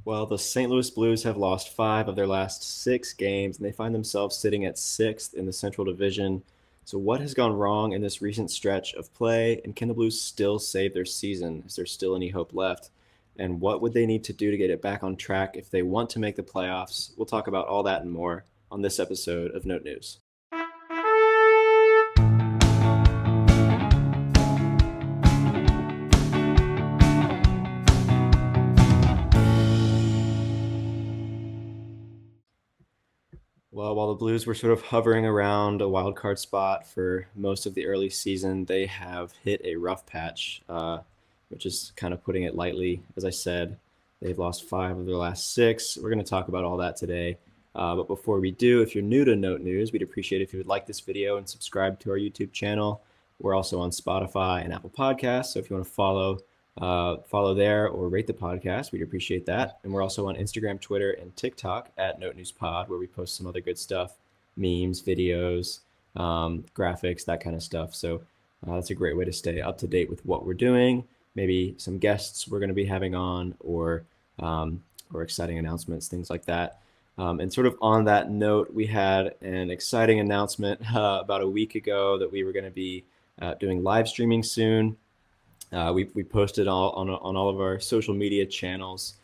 Well, the St. Louis Blues have lost 5 of their last 6 games, and they find themselves sitting at sixth in the Central Division. So, what has gone wrong in this recent stretch of play, and can the Blues still save their season? Is there still any hope left? And what would they need to do to get it back on track if they want to make the playoffs? We'll talk about all that and more on this episode of Note News. Well, while the Blues were sort of hovering around a wild card spot for most of the early season, they have hit a rough patch, which is kind of putting it lightly. As I said, they've lost 5 of their last 6. We're going to talk about all that today. But before we do, if you're new to Note News, we'd appreciate if you would like this video and subscribe to our YouTube channel. We're also on Spotify and Apple Podcasts, so if you want to follow there or rate the podcast, we'd appreciate that. And we're also on Instagram, Twitter, and TikTok at Note News Pod, where we post some other good stuff, memes, videos, graphics, that kind of stuff. So that's a great way to stay up to date with what we're doing, maybe some guests we're going to be having on, or exciting announcements, things like that. And sort of on that note, we had an exciting announcement about a week ago that we were going to be doing live streaming soon. We posted on all of our social media channels,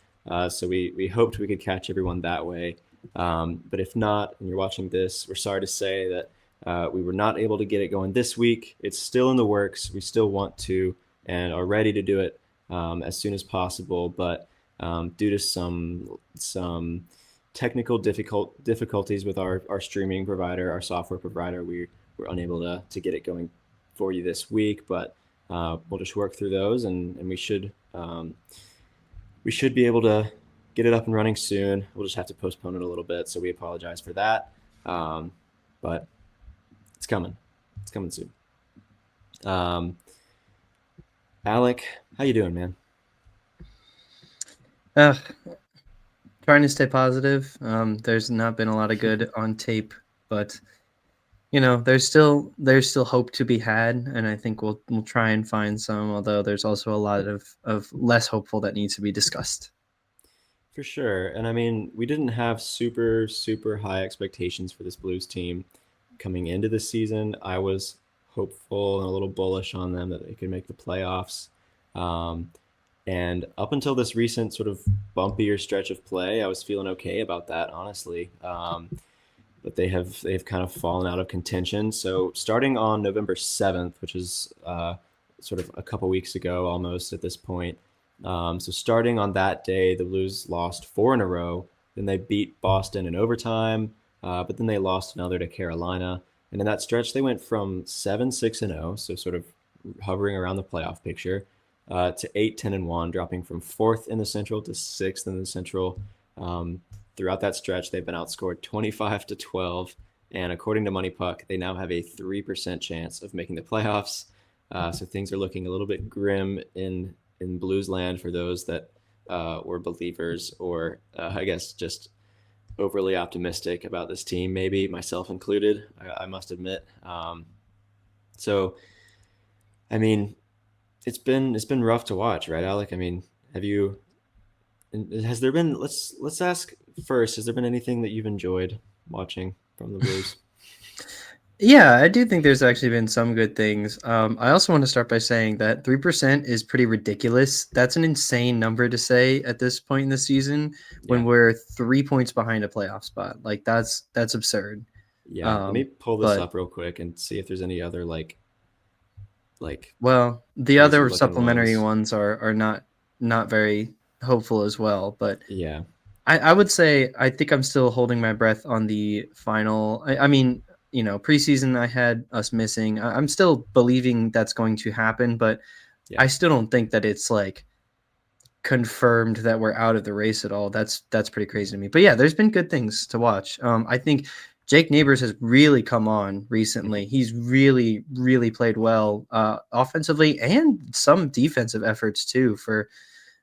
so we hoped we could catch everyone that way. But if not, and you're watching this, we're sorry to say that we were not able to get it going this week. It's still in the works. We still want to and are ready to do it as soon as possible, but due to some technical difficulties with our streaming provider, our software provider, we were unable to get it going for you this week, but we'll just work through those, and we should be able to get it up and running soon. We'll just have to postpone it a little bit, so we apologize for that. But it's coming. It's coming soon. Alec, how you doing, man? Trying to stay positive. There's not been a lot of good on tape, but there's still hope to be had, and I think we'll try and find some. Although there's also a lot of less hopeful that needs to be discussed. For sure. And I mean, we didn't have super, super high expectations for this Blues team coming into the season. I was hopeful and a little bullish on them that they could make the playoffs. And up until this recent sort of bumpier stretch of play, I was feeling okay about that, honestly. But they've kind of fallen out of contention. So starting on November 7th, which is sort of a couple weeks ago almost at this point. So starting on that day, the Blues lost 4 in a row. Then they beat Boston in overtime, but then they lost another to Carolina. And in that stretch, they went from 7-6-0, so sort of hovering around the playoff picture, to 8-10-1, dropping from 4th in the Central to 6th in the Central. Throughout that stretch, they've been outscored 25-12, and according to Money Puck, they now have a 3% chance of making the playoffs. So things are looking a little bit grim in Blues land for those that were believers, or I guess just overly optimistic about this team, maybe myself included. I must admit. So, I mean, it's been rough to watch, right, Alec? I mean, has there been? Let's ask first. Has there been anything that you've enjoyed watching from the Blues? Yeah, I do think there's actually been some good things. I also want to start by saying that 3% is pretty ridiculous. That's an insane number to say at this point in the season when we're 3 points behind a playoff spot. Like that's absurd. Yeah, let me pull this up real quick and see if there's any other like. Well, the other supplementary ones are not very hopeful as well. But yeah, I would say I think I'm still holding my breath on the final. I mean, preseason I had us missing. I'm still believing that's going to happen, but I still don't think that it's like confirmed that we're out of the race at all. That's pretty crazy to me. But yeah, there's been good things to watch. I think Jake Neighbors has really come on recently. He's really, really played well offensively and some defensive efforts too. For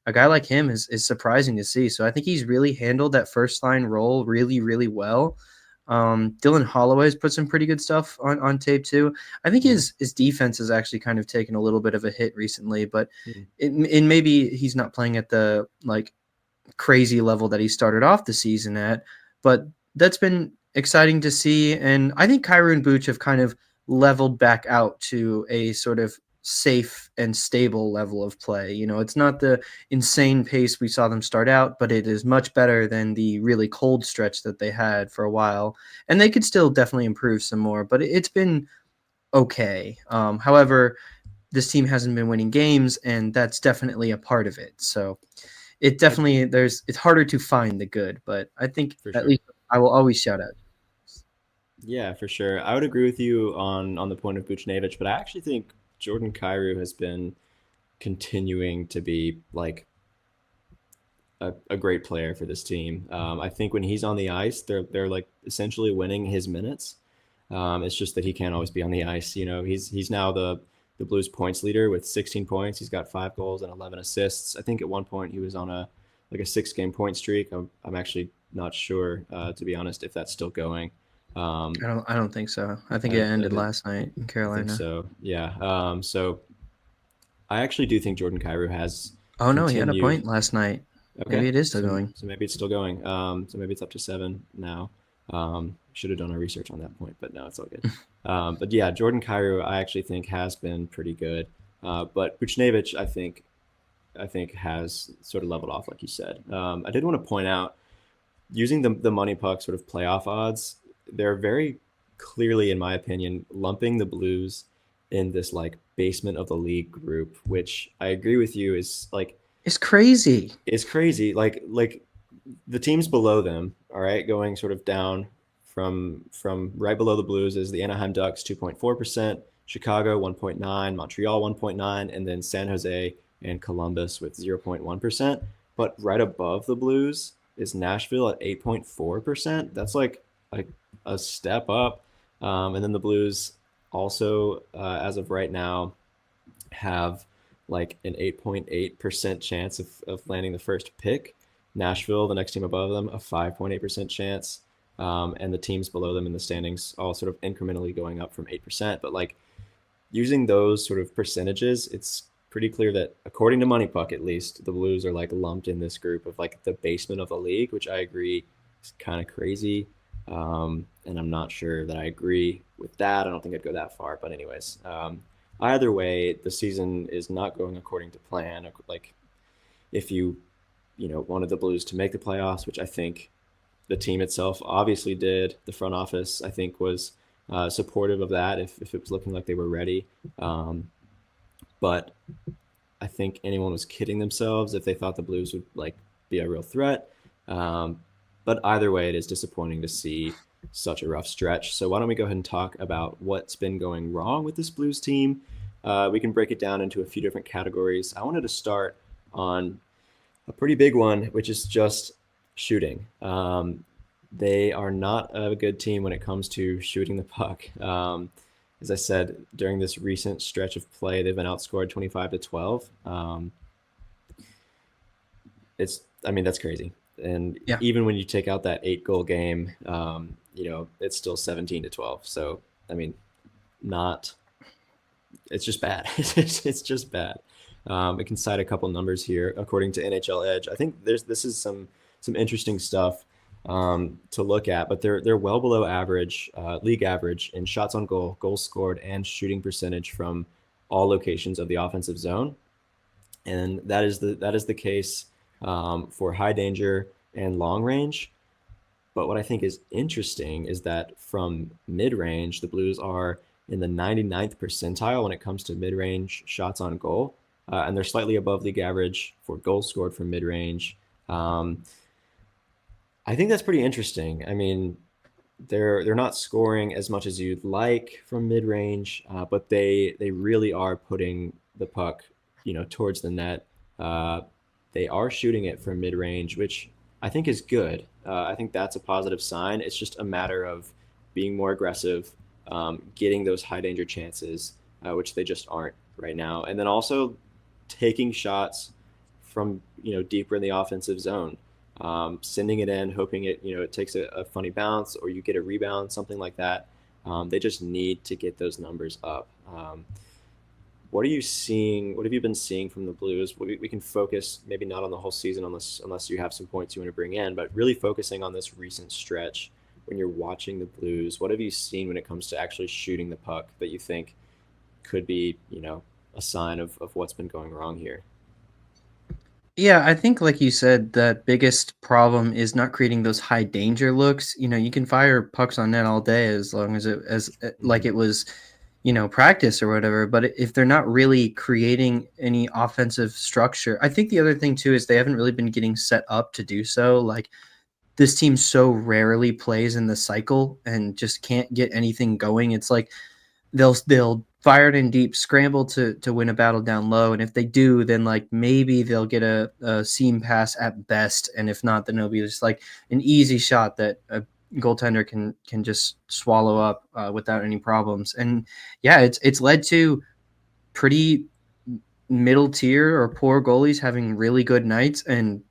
a guy like him is surprising to see. So I think he's really handled that first line role really, really well. Dylan Holloway has put some pretty good stuff on tape too. I think his defense has actually kind of taken a little bit of a hit recently, but maybe he's not playing at the crazy level that he started off the season at. But that's been exciting to see. And I think Cairo and Booch have kind of leveled back out to a sort of safe and stable level of play. It's not the insane pace we saw them start out, but it is much better than the really cold stretch that they had for a while. And they could still definitely improve some more, but it's been okay. However, this team hasn't been winning games, and that's definitely a part of it. So it I, definitely it's harder to find the good, but I think for at sure. least I will always shout out. Yeah, for sure. I would agree with you on the point of Buchnevich, but I actually think Jordan Kyrou has been continuing to be like a great player for this team. I think when he's on the ice, they're like essentially winning his minutes. It's just that he can't always be on the ice. He's now the Blues points leader with 16 points. He's got 5 goals and 11 assists. I think at one point he was on a 6 game point streak. I'm actually not sure, to be honest, if that's still going. Um, I don't think so. I think I, it I ended think last night in I think Carolina. so. Yeah. So I actually do think Jordan Kyrou has Oh no, he had a continued. point last night. Maybe Okay, it is still so going. so maybe it's still going. So maybe it's up to 7 now. Should have done our research on that point, but no, it's all good. But yeah, Jordan Kyrou, I actually think has been pretty good. But Buchnevich, I think has sort of leveled off, like you said. I did want to point out using the money puck sort of playoff odds. They're very clearly, in my opinion, lumping the Blues in this like basement of the league group, which I agree with you is like It's crazy. is crazy. Like the teams below them, all right, going sort of down from right below the Blues is the Anaheim Ducks 2.4%, Chicago 1.9, Montreal 1.9, and then San Jose and Columbus with 0.1%. But right above the Blues is Nashville at 8.4%. That's like a step up. And then the Blues also, as of right now, have like an 8.8% chance of landing the first pick. Nashville, the next team above them, a 5.8% chance. And the teams below them in the standings all sort of incrementally going up from 8%. But like using those sort of percentages, it's pretty clear that according to Money Puck, at least, the Blues are like lumped in this group of like the basement of the league, which I agree is kind of crazy. And I'm not sure that I agree with that. I don't think I'd go that far. But anyways, either way, the season is not going according to plan. Like if you wanted the Blues to make the playoffs, which I think the team itself obviously did. The front office, I think, was supportive of that if it was looking like they were ready. But I think anyone was kidding themselves if they thought the Blues would like be a real threat. But either way, it is disappointing to see such a rough stretch. So why don't we go ahead and talk about what's been going wrong with this Blues team? We can break it down into a few different categories. I wanted to start on a pretty big one, which is just shooting. They are not a good team when it comes to shooting the puck. As I said, during this recent stretch of play, they've been outscored 25-12. I mean, that's crazy. And Yeah. even when you take out that 8 goal game, it's still 17-12. So, I mean, not, it's just bad. It's just bad. I can cite a couple numbers here according to NHL Edge. I think this is some interesting stuff to look at, but they're well below average, league average in shots on goal, goals scored, and shooting percentage from all locations of the offensive zone, and that is the case for high danger and long range. But what I think is interesting is that from mid range, the Blues are in the 99th percentile when it comes to mid range shots on goal, and they're slightly above league average for goals scored from mid range. Um, I think that's pretty interesting. I mean, they're not scoring as much as you'd like from mid range, but they really are putting the puck, towards the net. Uh, they are shooting it from mid range, which I think is good. I think that's a positive sign. It's just a matter of being more aggressive, getting those high danger chances, which they just aren't right now, and then also taking shots from deeper in the offensive zone, sending it in, hoping it takes a funny bounce or you get a rebound, something like that. They just need to get those numbers up. What are you seeing? What have you been seeing from the Blues? We can focus maybe not on the whole season unless you have some points you want to bring in, but really focusing on this recent stretch when you're watching the Blues. What have you seen when it comes to actually shooting the puck that you think could be, a sign of what's been going wrong here? Yeah, I think like you said, the biggest problem is not creating those high danger looks. You can fire pucks on net all day as long as like Hmm. it was, practice or whatever. But if they're not really creating any offensive structure, I think the other thing too is they haven't really been getting set up to do so. Like this team so rarely plays in the cycle and just can't get anything going. It's like they'll fire it in deep, scramble to win a battle down low, and if they do, then like maybe they'll get a seam pass at best, and if not, then it'll be just like an easy shot that a goaltender can just swallow up without any problems. And yeah, it's led to pretty middle tier or poor goalies having really good nights and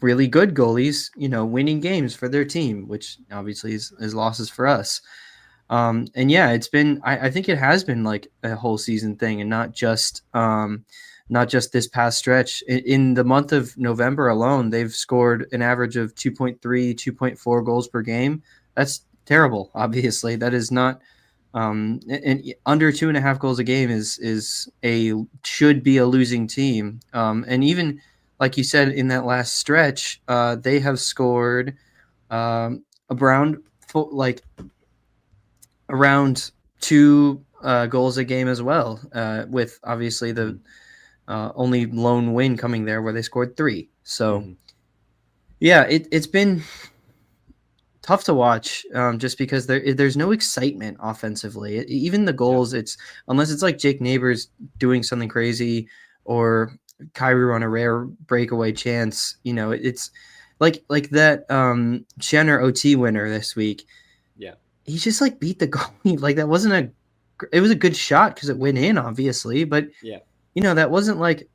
really good goalies, winning games for their team, which obviously is losses for us. And yeah, I think it has been like a whole season thing and not just this past stretch. In the month of November alone, they've scored an average of 2.3, 2.4 goals per game. That's terrible. Obviously, that is not. And under 2.5 goals a game is a should be a losing team. And even like you said in that last stretch, they have scored around like around two goals a game as well, with obviously the Hmm. only lone win coming there where they scored three. So Hmm. yeah, it's been tough to watch, just because there's no excitement offensively. Even the Yeah. goals, it's unless it's like Jake Neighbors doing something crazy or Kyrie on a rare breakaway chance. It's like that Shanner OT winner this week. Yeah. He just like beat the goalie. Like that wasn't it was a good shot because it went in, obviously, but Yeah. that wasn't like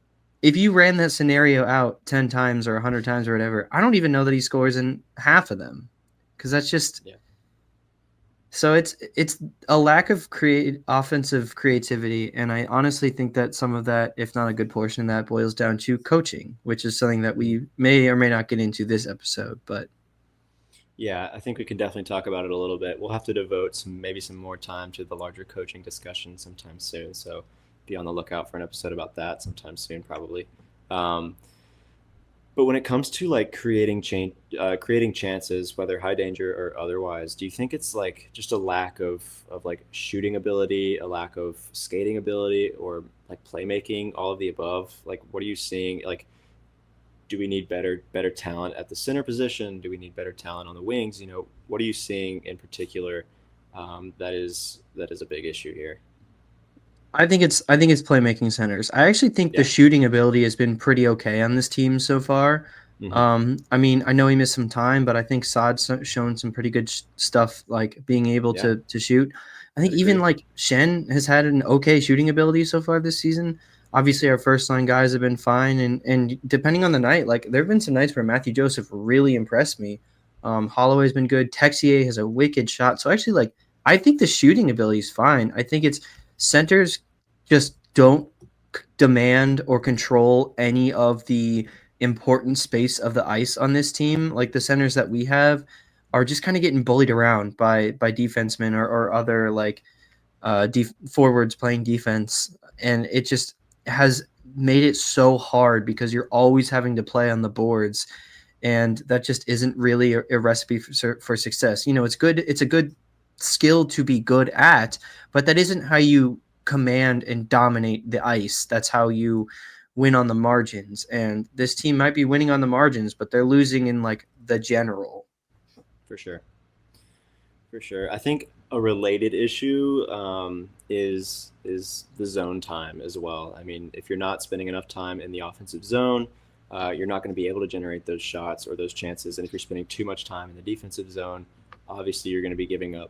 if you ran that scenario out 10 times or 100 times or whatever, I don't even know that he scores in half of them because that's just Yeah. so it's a lack of create offensive creativity, and I honestly think that some of that, if not a good portion of that, boils down to coaching, which is something that Mhm. we may or may not get into this episode. But Yeah, I think we can definitely talk about it a little bit. We'll have to devote maybe some more time to the larger coaching discussion sometime soon. So be on the lookout for an episode about that sometime soon, probably. Um, but when it comes to like creating chances, whether high danger or otherwise, do you think it's like just a lack of like shooting ability, a lack of skating ability, or like playmaking, all of the above? Like, what are you seeing? Like, do we need better talent at the center position? Do we need better talent on the wings? What are you seeing in particular, that is a big issue here? I think it's playmaking centers. I actually think the Yeah. shooting ability has been pretty okay on this team so far. Hmm. I mean, I know he missed some time, but I think Saad's shown some pretty good stuff, like being able Yeah, to shoot. I think I'd even agree. like Shen has had an okay shooting ability so far this season. Obviously, our first line guys have been fine, and depending on the night, like there have been some nights where Matthew Joseph really impressed me. Holloway's been good. Texier has a wicked shot. So actually, like I think the shooting ability is fine. I think it's centers just don't demand or control any of the important space of the ice on this team. Like the centers that we have are just kind of getting bullied around by defensemen or other like forwards playing defense, and it just has made it so hard because you're always having to play on the boards, and that just isn't really a recipe for success. It's good. It's a good skill to be good at, but that isn't how you command and dominate the ice. That's how you win on the margins. And this team might be winning on the margins, but they're losing in like the general. For sure. For sure. I think a related issue, is the zone time as well. I mean, if you're not spending enough time in the offensive zone, you're not going to be able to generate those shots or those chances. And if you're spending too much time in the defensive zone, obviously you're going to be giving up,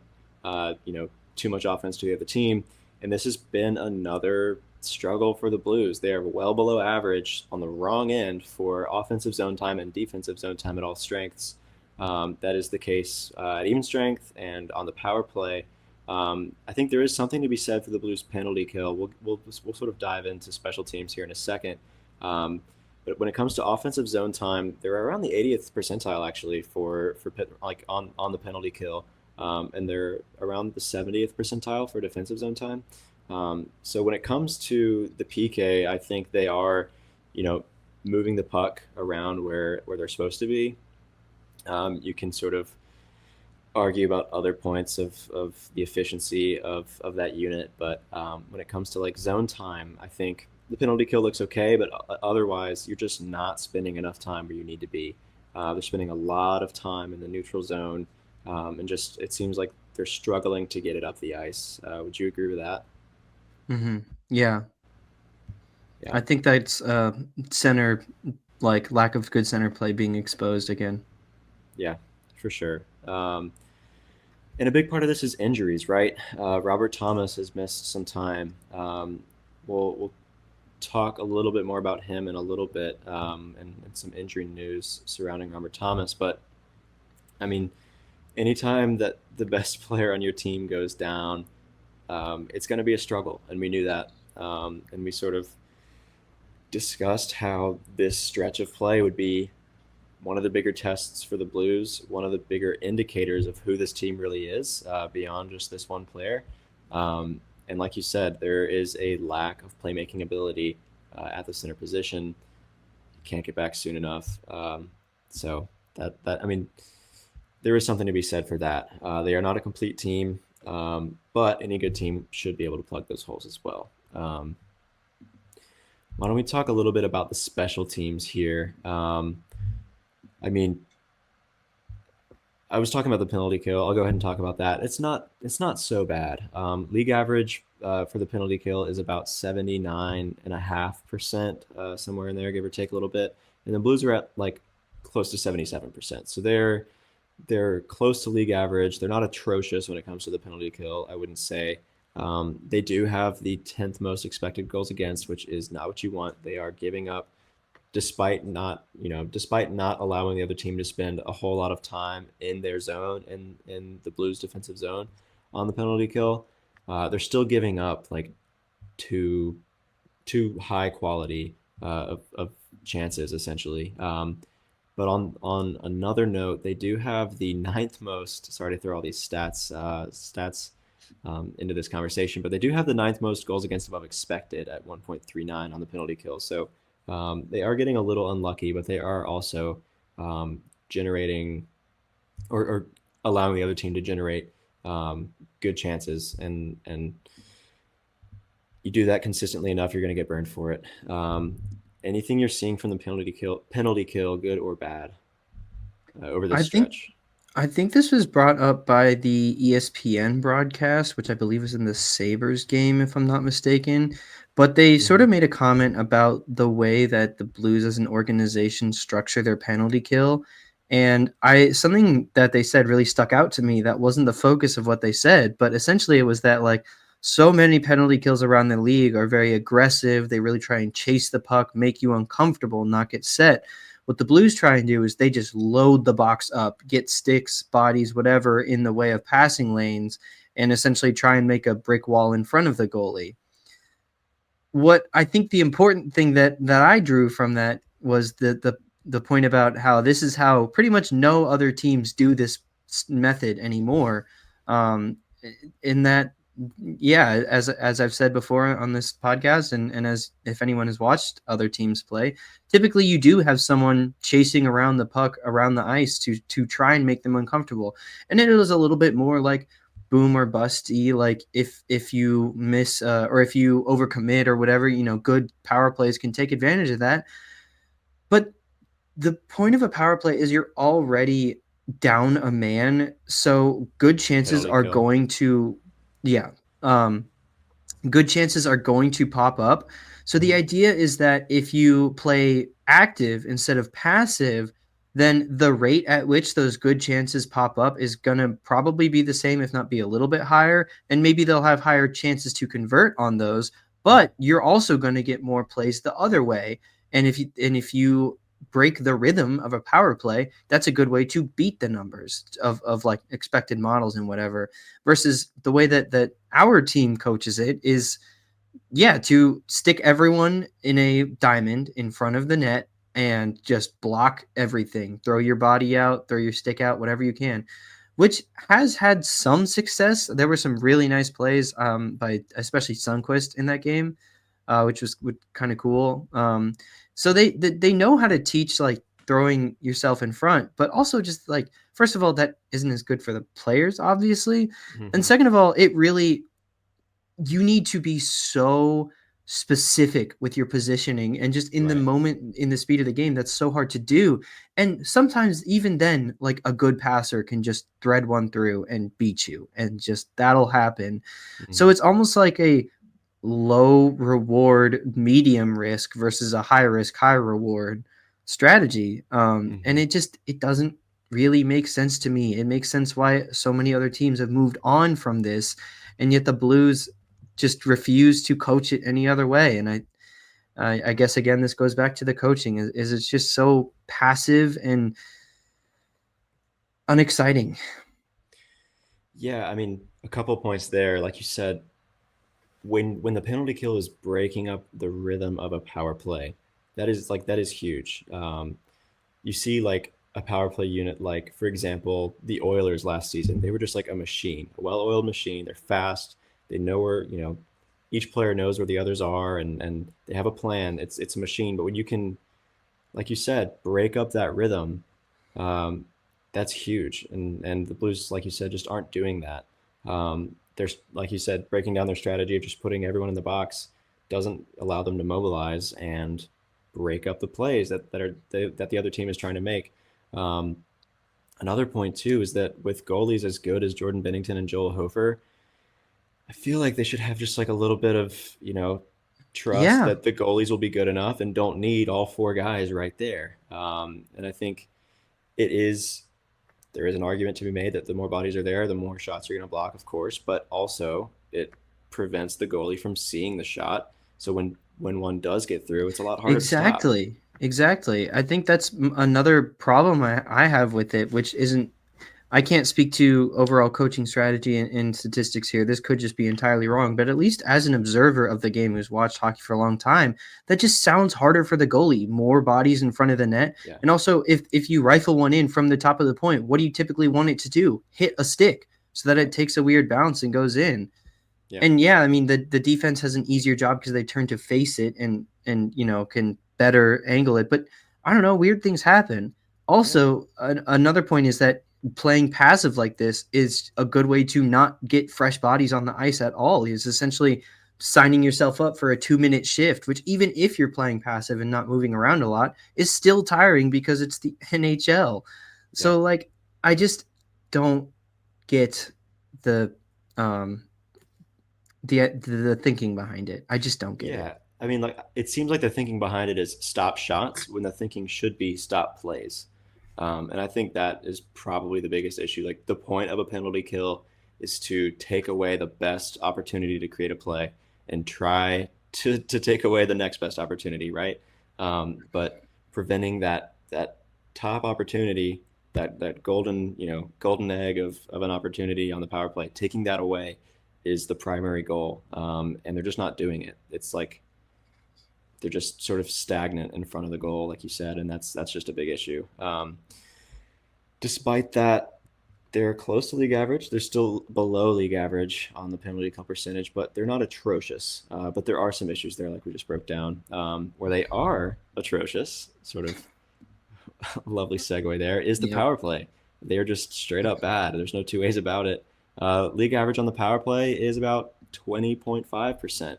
too much offense to the other team. And this has been another struggle for the Blues. They are well below average on the wrong end for offensive zone time and defensive zone time at all strengths. That is the case at even strength and on the power play. I think there is something to be said for the Blues penalty kill. We'll sort of dive into special teams here in a second. Um, but when it comes to offensive zone time, they're around the 80th percentile actually like on the penalty kill, and they're around the 70th percentile for defensive zone time. So when it comes to the PK, I think they are, you know, moving the puck around where they're supposed to be. You can sort of argue about other points of the efficiency of that unit, but when it comes to like zone time, I think the penalty kill looks okay, but otherwise you're just not spending enough time where you need to be. They're spending a lot of time in the neutral zone, and just it seems like they're struggling to get it up the ice. Would you agree with that? Hmm. Yeah, Yeah, I think that's center, like lack of good center play being exposed again. yeah, for sure. And a big part of this is injuries, right? Robert Thomas has missed some time. We'll talk a little bit more about him in a little bit, and some injury news surrounding Robert Thomas. But I mean, anytime that the best player on your team goes down, it's going to be a struggle, and we knew that. And we sort of discussed how this stretch of play would be one of the bigger tests for the Blues, one of the bigger indicators of who this team really is, beyond just this one player. And like you said, there is a lack of playmaking ability at the center position. Can't get back soon enough. So that I mean, there is something to be said for that. They are not a complete team, but any good team should be able to plug those holes as well. Why don't we talk a little bit about the special teams here? I mean, I was talking about the penalty kill. I'll go ahead and talk about that. It's not so bad. League average for the penalty kill is about 79.5%, somewhere in there, give or take a little bit. And the Blues are at like close to 77%. So they're close to league average. They're not atrocious when it comes to the penalty kill, I wouldn't say. They do have the 10th most expected goals against, which is not what you want. They are giving up despite not allowing the other team to spend a whole lot of time in their zone and in the Blues defensive zone on the penalty kill, they're still giving up like two two high quality of chances essentially. But on another note, they do have the ninth most. Sorry to throw all these stats into this conversation, but they do have the ninth most goals against above expected at 1.39 on the penalty kill. So they are getting a little unlucky, but they are also generating or allowing the other team to generate good chances, and you do that consistently enough, you're going to get burned for it. Anything you're seeing from the penalty kill, good or bad, over this I think stretch? I think this was brought up by the ESPN broadcast, which I believe was in the Sabres game, if I'm not mistaken. But they sort Hmm. of made a comment about the way that the Blues as an organization structure their penalty kill. And something that they said really stuck out to me that wasn't the focus of what they said, but essentially it was that like so many penalty kills around the league are very aggressive. They really try and chase the puck, make you uncomfortable, not get set. What the Blues try and do is they just load the box up, get sticks, bodies, whatever in the way of passing lanes, and essentially try and make a brick wall in front of the goalie. What I think the important thing that I drew from that was the point about how this is how pretty much no other teams do this method anymore. Um, in that, yeah, as I've said before on this podcast, and as if anyone has watched other teams play, typically you do have someone chasing around the puck around the ice to try and make them uncomfortable, and it is a little bit more like boom or busty. Like if you miss or if you overcommit or whatever, good power plays can take advantage of that. But the point of a power play is you're already down a man, so good chances Penalty are kill. going to, yeah, um, good chances are going to pop up. So the Mhm. idea is that if you play active instead of passive, then the rate at which those good chances pop up is going to probably be the same, if not be a little bit higher. And maybe they'll have higher chances to convert on those, but you're also going to get more plays the other way. And if you break the rhythm of a power play, that's a good way to beat the numbers of like expected models and whatever. Versus the way that our team coaches it is, yeah, to stick everyone in a diamond in front of the net and just block everything. Throw your body out, throw your stick out, whatever you can, which has had some success. There were some really nice plays by especially Sunquist in that game, which was kind of cool. So they know how to teach like throwing yourself in front, but also just like, first of all, that isn't as good for the players, obviously, and Hmm. second of all, it really, you need to be so specific with your positioning and just in the Right. moment, in the speed of the game, that's so hard to do. And sometimes even then, like a good passer can just thread one through and beat you, and just that'll happen. So Hmm. it's almost like a low reward medium risk versus a high risk high reward strategy. And Hmm. it doesn't really make sense to me. It makes sense why so many other teams have moved on from this, and yet the Blues just refuse to coach it any other way. And I guess again this goes back to the coaching, is it's just so passive and unexciting. Yeah, I mean, a couple points there. Like you said, when the penalty kill is breaking up the rhythm of a power play, that is huge. You see like a power play unit, like for example, the Oilers last season, they were just like a machine, a well-oiled machine. They're fast. They know where, each player knows where the others are, and they have a plan. It's a machine. But when you can, like you said, break up that rhythm, um, that's huge. And the Blues, like you said, just aren't doing that. There's, like you said, breaking down their strategy of just putting everyone in the box doesn't allow them to mobilize and break up the plays that the other team is trying to make. Um, Another point too is that with goalies as good as Jordan Bennington and Joel Hofer, I feel like they should have just like a little bit of, trust Yeah, that the goalies will be good enough and don't need all four guys right there. And I think it is there is an argument to be made that the more bodies are there, the more shots you're going to block, of course, but also it prevents the goalie from seeing the shot. So when one does get through, it's a lot harder to stop. exactly. Exactly. I think that's another problem I have with it, which isn't, I can't speak to overall coaching strategy and statistics here. This could just be entirely wrong, but at least as an observer of the game who's watched hockey for a long time, that just sounds harder for the goalie. More bodies in front of the net, Yeah. and also if you rifle one in from the top of the point, what do you typically want it to do? Hit a stick so that it Right. takes a weird bounce and goes in. Yeah. And yeah, I mean the defense has an easier job because they turn to face it and can better angle it. But I don't know, weird things happen. Yeah. Also, another point is that playing passive like this is a good way to not get fresh bodies on the ice at all. Is essentially signing yourself up for a 2 minute shift, which even if you're playing passive and not moving around a lot, is still tiring because it's the NHL. Yeah. So like, I just don't get the um the thinking behind it. I just don't get it. Yeah. I mean, like it seems like the thinking behind it is stop shots when the thinking should be stop plays. And I think that is probably the biggest issue. Like the point of a penalty kill is to take away the best opportunity to create a play and try to take away the next best opportunity, right? But preventing that top opportunity, that golden, golden egg of an opportunity on the power play, taking that away is the primary goal. And they're just not doing it. It's like they're just sort of stagnant in front of the goal, like you said, and that's just a big issue. Despite that, they're close to league average. They're still below league average on the penalty kill percentage, but they're not atrocious. But there are some issues there, like we just broke down. Where they are atrocious, sort of lovely segue there, is the Yep. power play. They are just straight up bad. There's no two ways about it. League average on the power play is about 20.5%.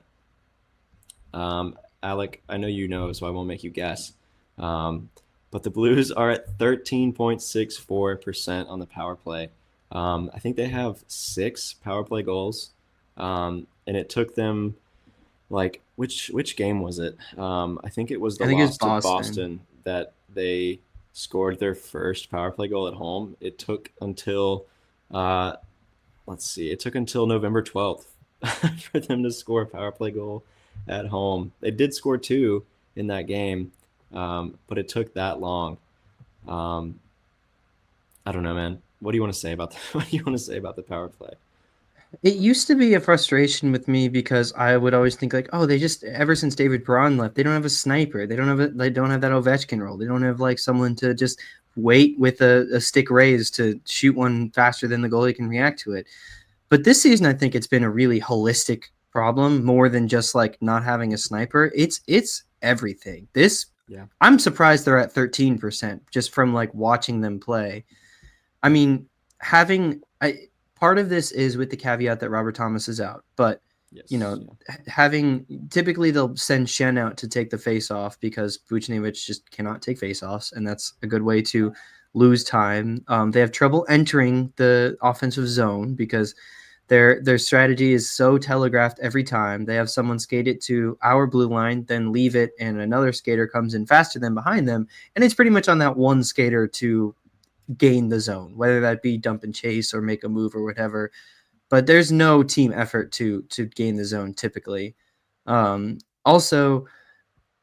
Alec, I know you know, so I won't make you guess. Um, but the Blues are at 13.64% on the power play. I think they have six power play goals, and it took them like which game was it? I think it was I the think it's loss to Boston. Boston that they scored their first power play goal at home. It took until uh, let's see, it took until November 12th for them to score a power play goal at home. They did score two in that game, but it took that long. Um, I don't know, man. What do you want to say about the, what do you want to say about the power play? It used to be a frustration with me because I would always think like, oh, they just ever since David Braun left, they don't have a sniper. They don't have that Ovechkin role. They don't have like someone to just wait with a stick raised to shoot one faster than the goalie can react to it. But this season, I think it's been a really holistic problem more than just like not having a sniper. It's everything. This Yeah. I'm surprised they're at 13% just from like watching them play. I mean, having I part of this is with the caveat that Robert Thomas is out, but you Yes. know, Yeah. having typically they'll send Shen out to take the face off because Vucinovic just cannot take face offs, and that's a good way to lose time. They have trouble entering the offensive zone because their strategy is so telegraphed every time. They have someone skate it to our blue line, then leave it, and another skater comes in faster than behind them, and it's pretty much on that one skater to gain the zone, whether that be dump and chase or make a move or whatever. But there's no team effort to gain the zone typically. Also,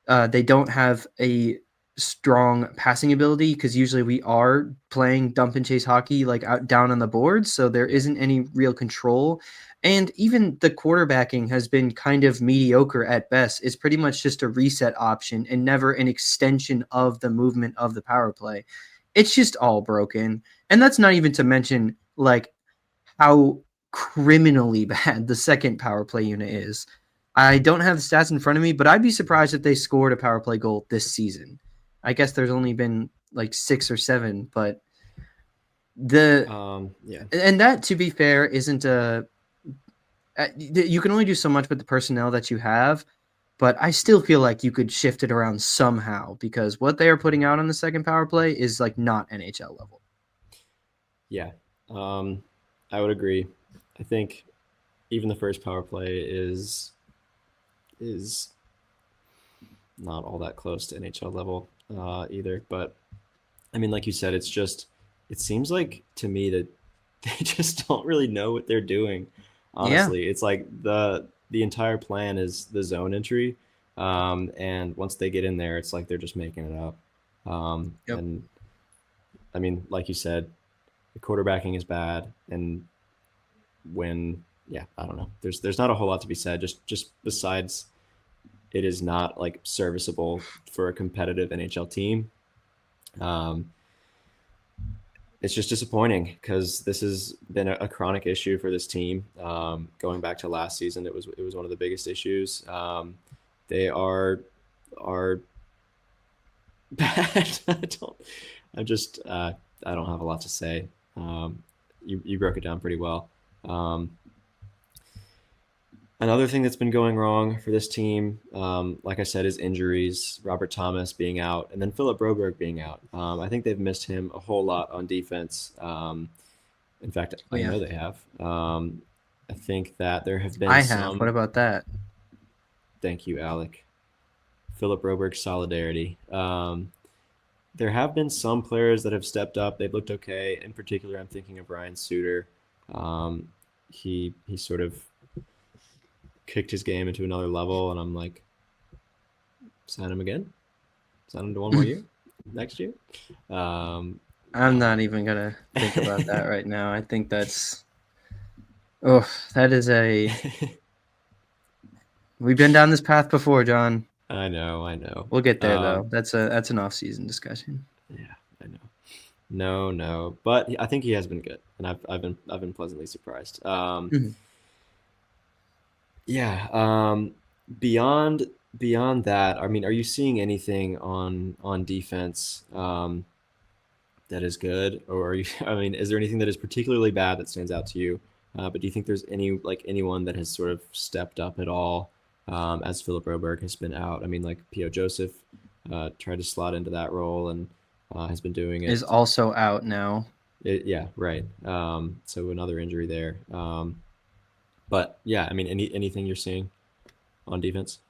they don't have a strong passing ability because usually we are playing dump and chase hockey like out down on the board, so there Yeah. isn't any real control. And even the quarterbacking has been kind of mediocre at best. It's pretty much just a reset option and never an extension of the movement of the power play. It's just all broken. And that's not even to mention like how criminally bad the second power play unit is. I don't have the stats in front of me, but I'd be surprised if they scored a power play goal this season. I guess there's only been like 6 or 7, but the Yeah. and that, to be fair, isn't a you can only do so much with the personnel that you have, but I still feel like you could shift it around somehow because what they are putting out on the second power play is like not NHL level. Yeah. I would agree. I think even the first power play is not all that close to NHL level either. But I mean, like you said, it seems like to me that they just don't really know what they're doing. Yeah. Honestly, it's like the entire plan is the zone entry, and once they get in there, it's like they're just making it up. Yep. And I mean, like you said, the quarterbacking is bad, and when yeah, I don't know. There's not a whole lot to be said. Just besides, it is not like serviceable for a competitive NHL team. Um, it's just disappointing because this has been a chronic issue for this team. Going back to last season, it was one of the biggest issues. They are bad. I just I don't have a lot to say. You broke it down pretty well. Um, Another thing that's been going wrong for this team, like I said, is injuries. Robert Thomas being out, and then Philip Broberg being out. I think they've missed him a whole lot on defense. In fact, Oh I yeah. know they have. I think that there have been I have. What some. about that? Thank you, Alec. Philip Broberg solidarity. There have been some players that have stepped up. They've looked okay. In particular, I'm thinking of Ryan Suter. Um, he sort of kicked his game into another level, and I'm like, sign him again, sign him to one more year, next year. I'm No, not even gonna think about that right now. I think that's oh, that is a we've been down this path before, John. I know. We'll get there though. That's an off-season discussion. Yeah, I know. No, no, but I think he has been good, and I've been pleasantly surprised. Mhm. Yeah. Beyond beyond that, I mean, are you seeing anything on defense that is good, or are you? I mean, is there anything that is particularly bad that stands out to you? But do you think there's anyone that has sort of stepped up at all as Philip Broberg has been out? I mean, like P.O. Joseph tried to slot into that role and has been doing Is it. also out now. Yeah, right. So another injury there. But yeah, I mean, anything you're seeing on defense?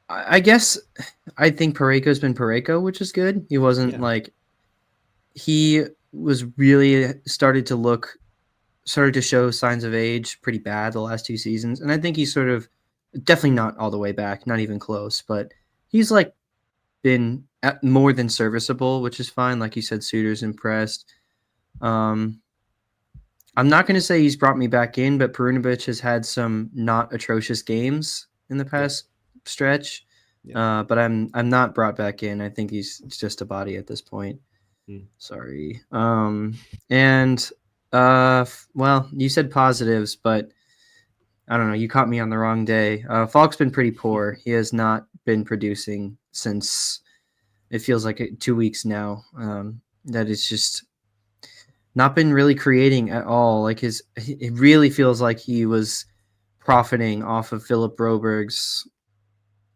I guess I think Pareko's been Pareko, which is good. He wasn't Yeah, like he was really started to show signs of age pretty bad the last 2 seasons, and I think he's sort of definitely not all the way back, not even close, but he's like been more than serviceable, which is fine. Like you said, Suter's impressed. I'm not going to say he's brought me back in, but Perunovic has had some not atrocious games in the past stretch. But I'm not brought back in. I think he's just a body at this point. Sorry. And well, you said positives, but I don't know. You caught me on the wrong day. Falk's been pretty poor. He has not been producing since it feels like 2 weeks now. That it's just not been really creating at all. Like it really feels like he was profiting off of Philip Broberg's,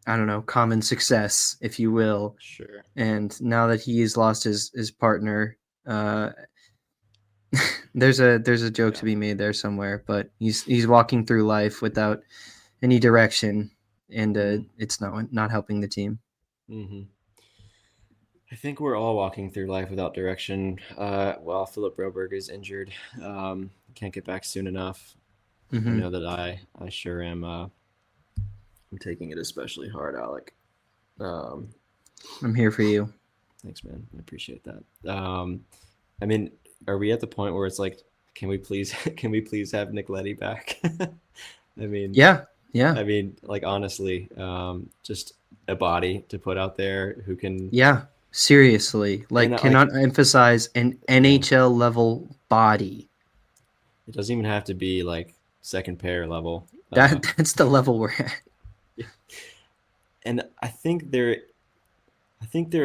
I don't know, common success, if you will. Sure. And now that he's lost his partner, there's a joke to be made there somewhere, but he's walking through life without any direction, and it's not helping the team. Mm-hmm. I think we're all walking through life without direction. While Philip Broberg is injured, can't get back soon enough. I know that I sure am. I'm taking it especially hard, Alec. I'm here for you. Thanks, man. I appreciate that. I mean, are we at the point where it's like, can we please have Nick Leddy back? I mean, yeah. I mean, like honestly, just a body to put out there who can. Yeah, seriously, like cannot emphasize an NHL level body. It doesn't even have to be like second pair level. That's the level we're at. Yeah. And I think there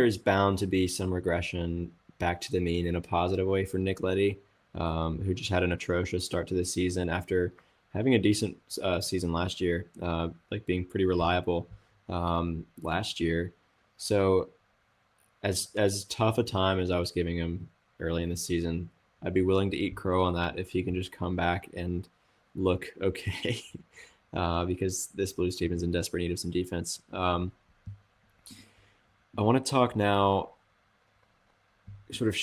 is bound to be some regression back to the mean in a positive way for Nick Leddy, who just had an atrocious start to the season after having a decent season last year, like being pretty reliable last year. So as tough a time as I was giving him early in the season, I'd be willing to eat crow on that if he can just come back and look okay, because this Blues team is in desperate need of some defense. I want to talk now, sort of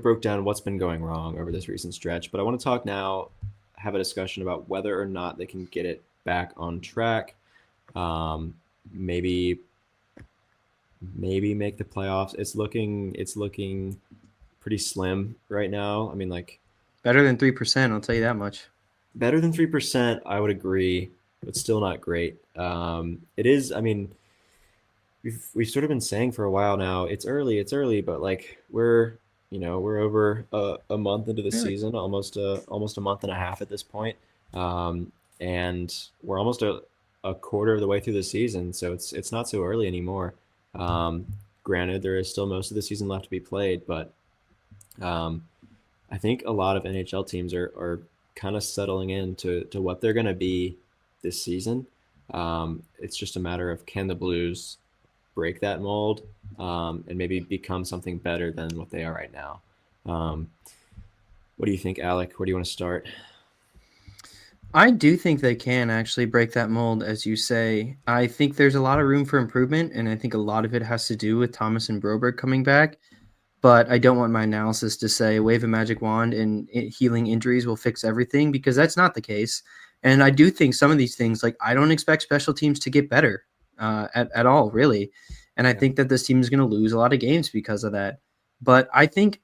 broke down what's been going wrong over this recent stretch, but I want to talk now, have a discussion about whether or not they can get it back on track. Maybe make the playoffs. It's looking pretty slim right now. I mean, like better than 3%, I'll tell you that much. Better than 3%, I would agree, but still not great. It is, I mean, we've sort of been saying for a while now, it's early, but like we're over a month into the season, almost a month and a half at this point. And we're almost a quarter of the way through the season, so it's not so early anymore. Granted, there is still most of the season left to be played, but I think a lot of NHL teams are kind of settling into what they're going to be this season. It's just a matter of, can the Blues break that mold and maybe become something better than what they are right now. What do you think, Alec? Where do you want to start? I do think they can actually break that mold, as you say. I think there's a lot of room for improvement, and I think a lot of it has to do with Thomas and Broberg coming back. But I don't want my analysis to say wave a magic wand and healing injuries will fix everything, because that's not the case. And I do think some of these things, like I don't expect special teams to get better at all, really. And I think that this team is going to lose a lot of games because of that. But I think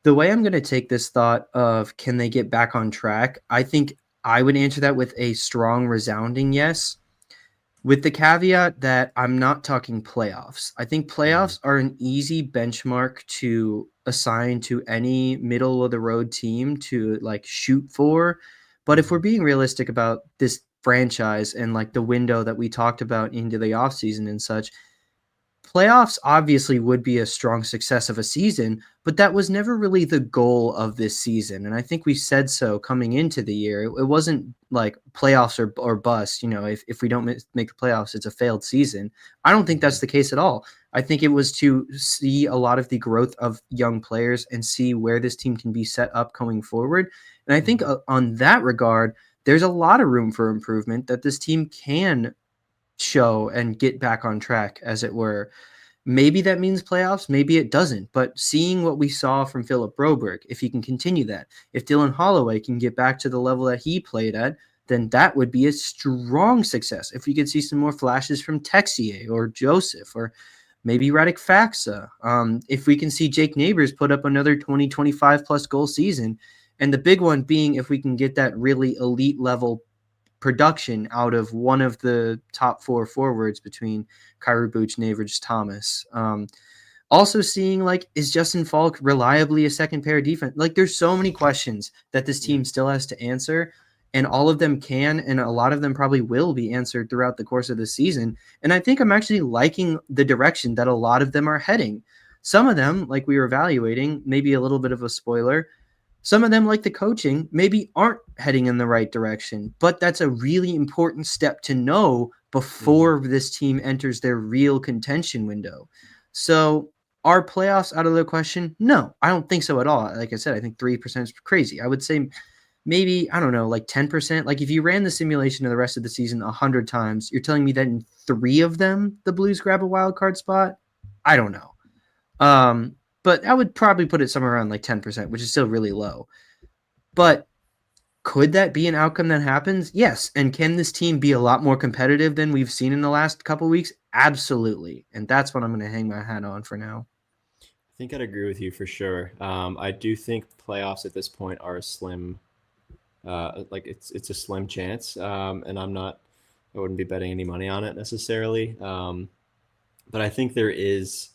the way I'm going to take this thought of can they get back on track, I think I would answer that with a strong, resounding yes, with the caveat that I'm not talking playoffs. I think playoffs are an easy benchmark to assign to any middle of the road team to like shoot for. But if we're being realistic about this franchise and like the window that we talked about into the offseason and such, playoffs obviously would be a strong success of a season, but that was never really the goal of this season. And I think we said so coming into the year. It wasn't like playoffs or bust. You know, if we don't make the playoffs, it's a failed season. I don't think that's the case at all. I think it was to see a lot of the growth of young players and see where this team can be set up going forward. And I think on that regard, there's a lot of room for improvement that this team can show and get back on track, as it were. Maybe that means playoffs, maybe it doesn't. But seeing what we saw from Philip Broberg, if he can continue that, if Dylan Holloway can get back to the level that he played at, then that would be a strong success. If we could see some more flashes from Texier or Joseph or maybe Radek Faxa. If we can see Jake Neighbors put up another 20, 25 plus goal season. And the big one being if we can get that really elite level production out of one of the top four forwards between Kyrou, Buch, Neighbors, Thomas. Also seeing like, is Justin Falk reliably a second pair defense? Like there's so many questions that this team still has to answer, and all of them can, and a lot of them probably will be answered throughout the course of the season. And I think I'm actually liking the direction that a lot of them are heading. Some of them, like we were evaluating, maybe a little bit of a spoiler. Some of them, like the coaching, maybe aren't heading in the right direction, but that's a really important step to know before this team enters their real contention window. So are playoffs out of the question? No, I don't think so at all. Like I said, I think 3% is crazy. I would say maybe, I don't know, like 10%. Like if you ran the simulation of the rest of the season 100 times, you're telling me that in 3 of them, the Blues grab a wild card spot? I don't know. But I would probably put it somewhere around like 10%, which is still really low. But could that be an outcome that happens? Yes. And can this team be a lot more competitive than we've seen in the last couple of weeks? Absolutely. And that's what I'm going to hang my hat on for now. I think I'd agree with you for sure. I do think playoffs at this point are a slim, like it's a slim chance, and I wouldn't be betting any money on it necessarily. But I think there is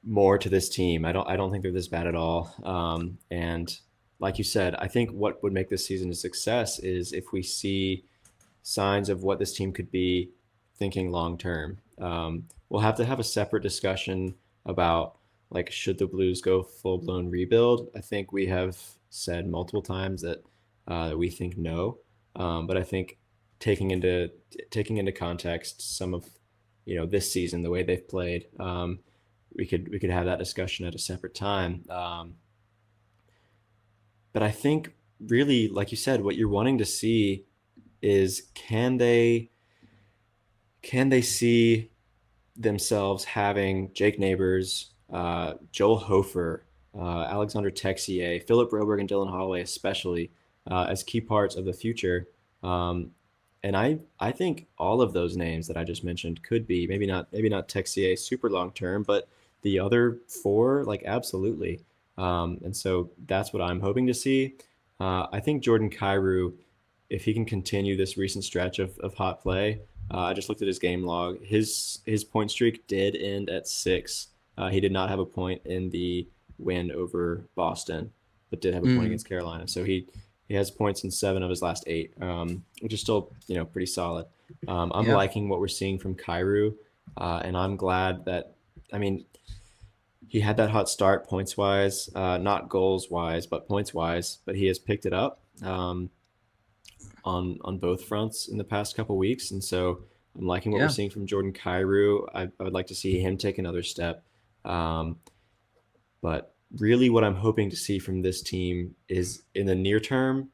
more to this team. I don't think they're this bad at all. And like you said, I think what would make this season a success is if we see signs of what this team could be thinking long term. We'll have to have a separate discussion about like should the Blues go full blown rebuild. I think we have said multiple times that we think no, but I think taking into context some of this season, the way they've played, we could have that discussion at a separate time. But I think really, like you said, what you're wanting to see is can they see themselves having Jake Neighbors, Joel Hofer, Alexander Texier, Philip Broberg, and Dylan Holloway, especially as key parts of the future. And I think all of those names that I just mentioned could be maybe not Texier super long term, but the other four like absolutely. And so that's what I'm hoping to see. I think Jordan Kyrou, if he can continue this recent stretch of hot play, I just looked at his game log. His point streak did end at 6. He did not have a point in the win over Boston, but did have a point against Carolina. So he has points in 7 of his last 8, which is still pretty solid. I'm liking what we're seeing from Kyrou, and I'm glad that he had that hot start points wise, not goals wise, but points wise. But he has picked it up on both fronts in the past couple weeks, and so I'm liking what we're seeing from Jordan Kyrou. I would like to see him take another step, but really, what I'm hoping to see from this team is in the near term,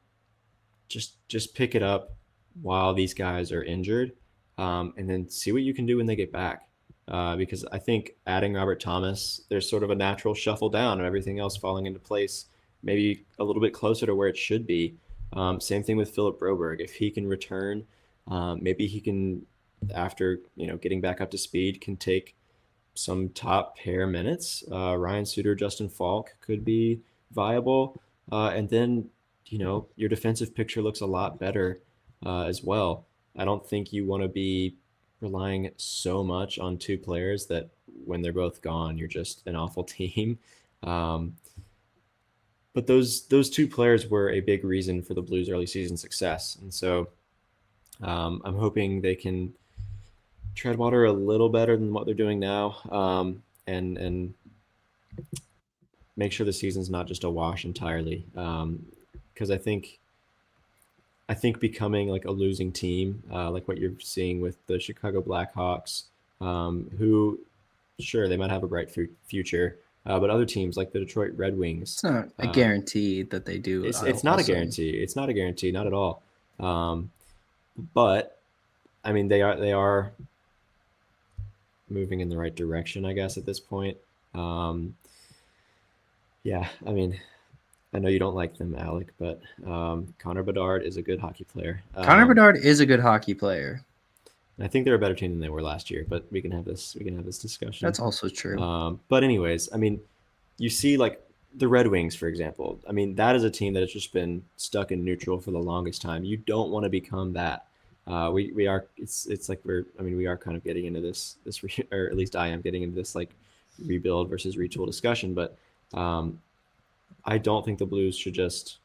just pick it up while these guys are injured, and then see what you can do when they get back. Because I think adding Robert Thomas, there's sort of a natural shuffle down of everything else falling into place, maybe a little bit closer to where it should be. Same thing with Philip Broberg. If he can return, maybe he can, after getting back up to speed, can take some top pair minutes. Ryan Suter, Justin Falk could be viable, and then your defensive picture looks a lot better as well. I don't think you want to be relying so much on 2 players that when they're both gone, you're just an awful team. But those 2 players were a big reason for the Blues' early season success, and so I'm hoping they can tread water a little better than what they're doing now, and make sure the season's not just a wash entirely. Because I think becoming like a losing team, like what you're seeing with the Chicago Blackhawks, who, sure, they might have a bright future, but other teams like the Detroit Red Wings, it's not a guarantee that they do. It's not a guarantee. It's not a guarantee, not at all. But they are moving in the right direction, I guess, at this point. Yeah, I know you don't like them, Alec, but Connor Bedard is a good hockey player. Connor Bedard is a good hockey player. I think they're a better team than they were last year, but we can have this discussion. That's also true. But anyways, I mean, you see like the Red Wings, for example. I mean, that is a team that has just been stuck in neutral for the longest time. You don't want to become that. We are it's like we are kind of getting into or at least I am getting into this like rebuild versus retool discussion, but um, I don't think the Blues should just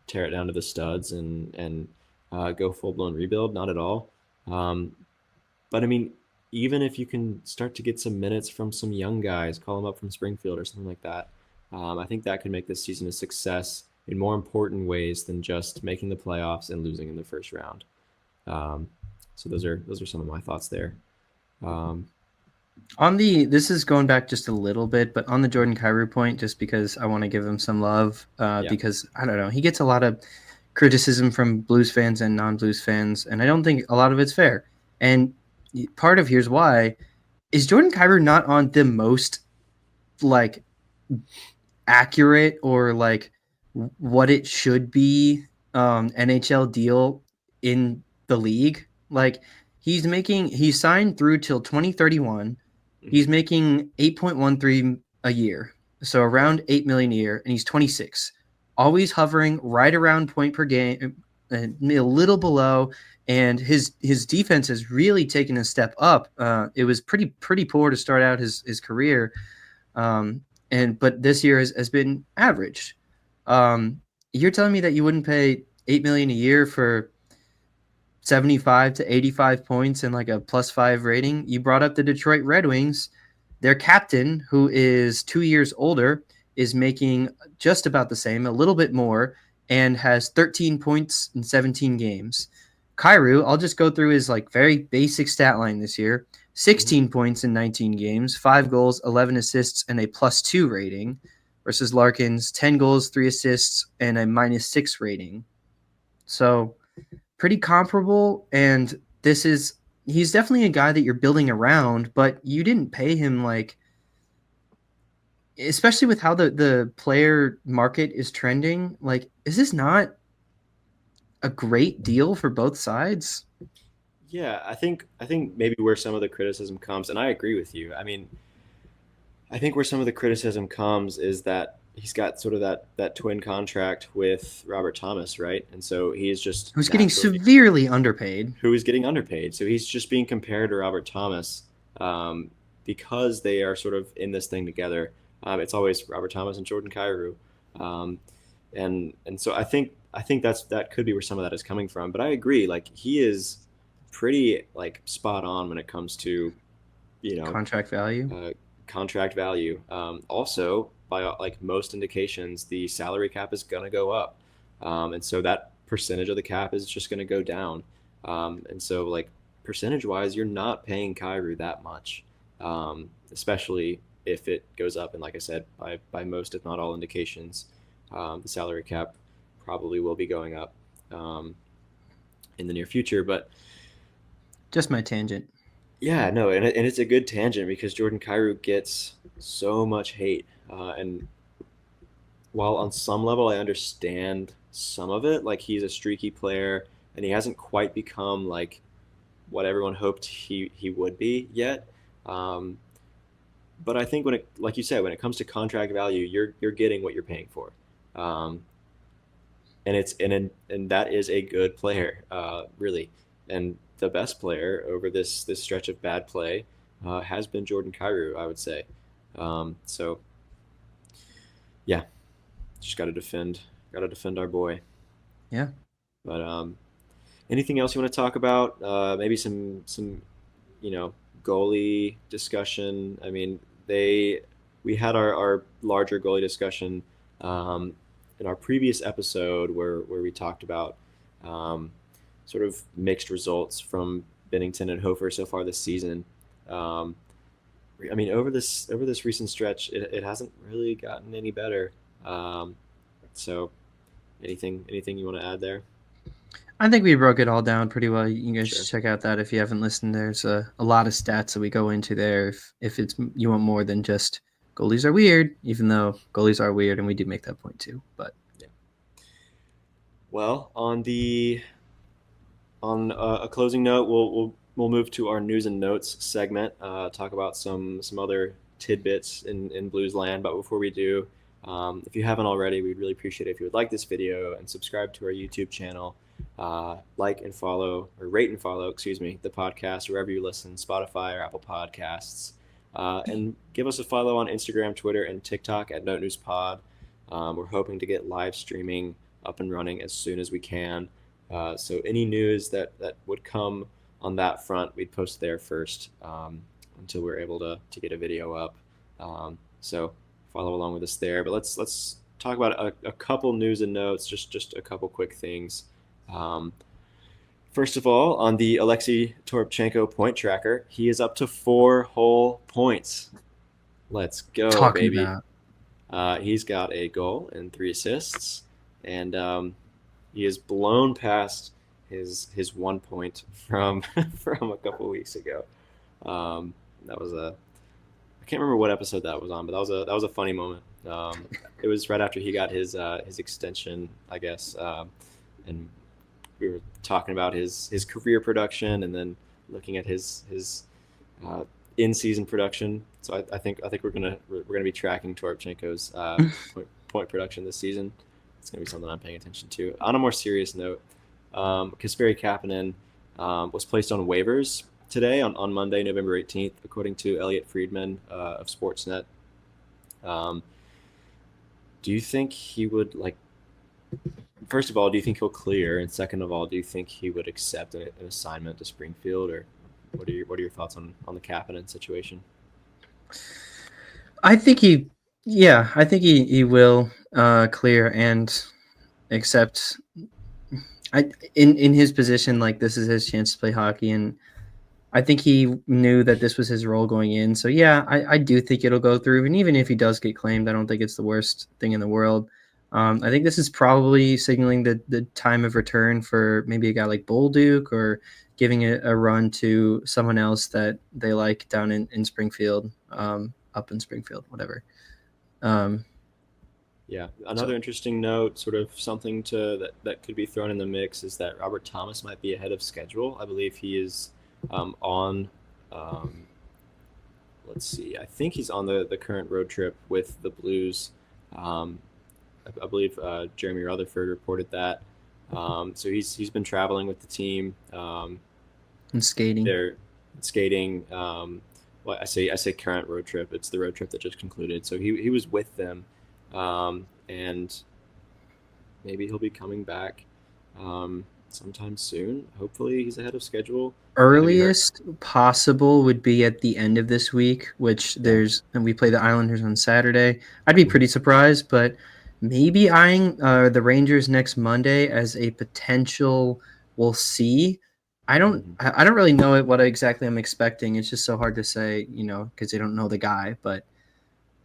tear it down to the studs and go full blown rebuild. Not at all. Um, but I mean, even if you can start to get some minutes from some young guys, call them up from Springfield or something like that, I think that could make this season a success in more important ways than just making the playoffs and losing in the first round. Um, so those are some of my thoughts there. Um, This is going back just a little bit, but on the Jordan Kyrou point, just because I want to give him some love, yeah, because I don't know, he gets a lot of criticism from Blues fans and non-Blues fans, and I don't think a lot of it's fair. And part of here's why is Jordan Kyrou not on the most like accurate or like what it should be NHL deal in the league. Like he's signed through till 2031. He's making 8.13 a year. So around 8 million a year, and he's 26. Always hovering right around point per game, a little below, and his defense has really taken a step up. It was pretty poor to start out his career. But this year has been average. You're telling me that you wouldn't pay 8 million a year for 75 to 85 points and like a +5 rating? You brought up the Detroit Red Wings. Their captain, who is 2 years older, is making just about the same, a little bit more, and has 13 points in 17 games. Kyrou, I'll just go through his like very basic stat line this year. 16 points in 19 games, 5 goals, 11 assists, and a +2 rating, versus Larkin's 10 goals, 3 assists, and a -6 rating. So pretty comparable. And he's definitely a guy that you're building around, but you didn't pay him like, especially with how the player market is trending. Like, is this not a great deal for both sides? yeah. I think maybe where some of the criticism comes, and I agree with you. I mean, I think where some of the criticism comes is that he's got sort of that twin contract with Robert Thomas, right? And so he is just Who's getting naturally severely underpaid? who is getting underpaid. So he's just being compared to Robert Thomas um, because they are sort of in this thing together. It's always Robert Thomas and Jordan Kyrou, um, and so I think that could be where some of that is coming from. But I agree, like he is pretty like spot on when it comes to you know Contract value? uh, contract value. Also, by like most indications, the salary cap is going to go up, and so that percentage of the cap is just going to go down. And so, like percentage wise, you're not paying Kyrie that much, especially if it goes up. And like I said, by most, if not all indications, the salary cap probably will be going up um, in the near future. But Just my tangent. yeah, no, and it's a good tangent because Jordan Kyrou gets so much hate. And while on some level I understand some of it, like he's a streaky player and he hasn't quite become like what everyone hoped he would be yet. Um, but I think when it, like you said, when it comes to contract value, you're getting what you're paying for. Um, and that is a good player, really. And the best player over this stretch of bad play has been Jordan Kyrou, I would say. So yeah, just got to defend our boy. Yeah. But anything else you want to talk about? Maybe some goalie discussion. I mean, we had our larger goalie discussion um, in our previous episode where we talked about um, sort of mixed results from Bennington and Hofer so far this season. Um, I mean, over this recent stretch, it hasn't really gotten any better. Um, so, anything you want to add there? I think we broke it all down pretty well. You guys should Sure. check out that if you haven't listened. There's a lot of stats that we go into there. If you want more than just goalies are weird, even though goalies are weird, and we do make that point too. But Yeah. Well, on a closing note, we'll move to our news and notes segment. Talk about some other tidbits in Blues land. But before we do, if you haven't already, we'd really appreciate it if you would like this video and subscribe to our YouTube channel. Like and follow, or rate and follow, excuse me, the podcast wherever you listen, Spotify or Apple Podcasts. And give us a follow on Instagram, Twitter, and TikTok at Note News Pod. We're hoping to get live streaming up and running as soon as we can. So any news that would come on that front, we'd post there first until we're able to get a video up. So follow along with us there. But let's talk about a couple news and notes, just a couple quick things. First of all, on the Alexei Toropchenko point tracker, he is up to 4 whole points. Let's go, talking baby. about He's got a goal and 3 assists, and he has blown past his 1 point from from a couple weeks ago. That was I can't remember what episode that was on, but that was a funny moment. It was right after he got his extension, I guess, and we were talking about his career production and then looking at his in-season production. So I think we're gonna be tracking Toropchenko's point production this season. It's gonna be something I'm paying attention to. On a more serious note, Kasperi Kapanen was placed on waivers today on Monday, November 18th, according to Elliot Friedman of Sportsnet. Do you think he would First of all, do you think he'll clear? And second of all, do you think he would accept an assignment to Springfield? Or what are your thoughts on the Kapanen situation? I think he will clear and accept. In his position, this is his chance to play hockey, and I think he knew that this was his role going in. So yeah, I do think it'll go through. And even if he does get claimed, I don't think it's the worst thing in the world. I think this is probably signaling the time of return for maybe a guy like Bolduc, or giving a run to someone else that they like down in Springfield, up in Springfield, whatever. Yeah, another interesting note, sort of something that could be thrown in the mix, is that Robert Thomas might be ahead of schedule. I believe he is on. Let's see. I think he's on the current road trip with the Blues. I believe Jeremy Rutherford reported that. So he's been traveling with the team. And skating. They're skating. Well, I say current road trip. It's the road trip that just concluded. So he was with them, and maybe he'll be coming back sometime soon. Hopefully, he's ahead of schedule. Earliest possible would be at the end of this week, and we play the Islanders on Saturday. I'd be pretty surprised, but maybe eyeing the Rangers next Monday as a potential. We'll see. I don't really know what exactly I'm expecting. It's just so hard to say, because they don't know the guy. But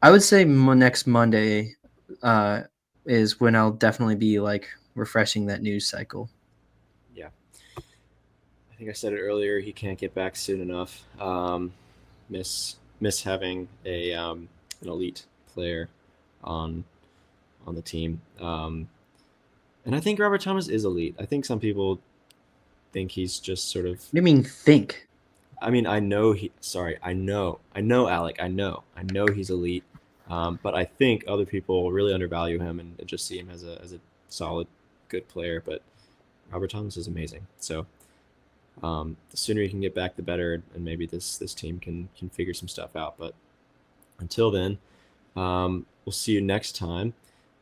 I would say next Monday is when I'll definitely be refreshing that news cycle. Yeah, I think I said it earlier. He can't get back soon enough. Miss having an elite player on the team. And I think Robert Thomas is elite. I think some people think he's just sort of. What do you mean think? I mean, I know Alec. I know he's elite. But I think other people really undervalue him and just see him as a solid, good player. But Robert Thomas is amazing. So the sooner he can get back, the better, and maybe this team can figure some stuff out. But until then, we'll see you next time.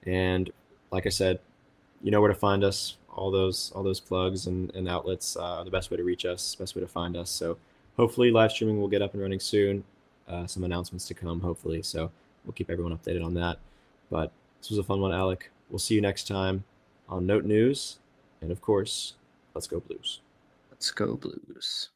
And like I said, you know where to find us. All those plugs and outlets are the best way to reach us, best way to find us. So hopefully live streaming will get up and running soon. Some announcements to come, hopefully. So we'll keep everyone updated on that. But this was a fun one, Alec. We'll see you next time on Note News. And of course, let's go Blues. Let's go Blues.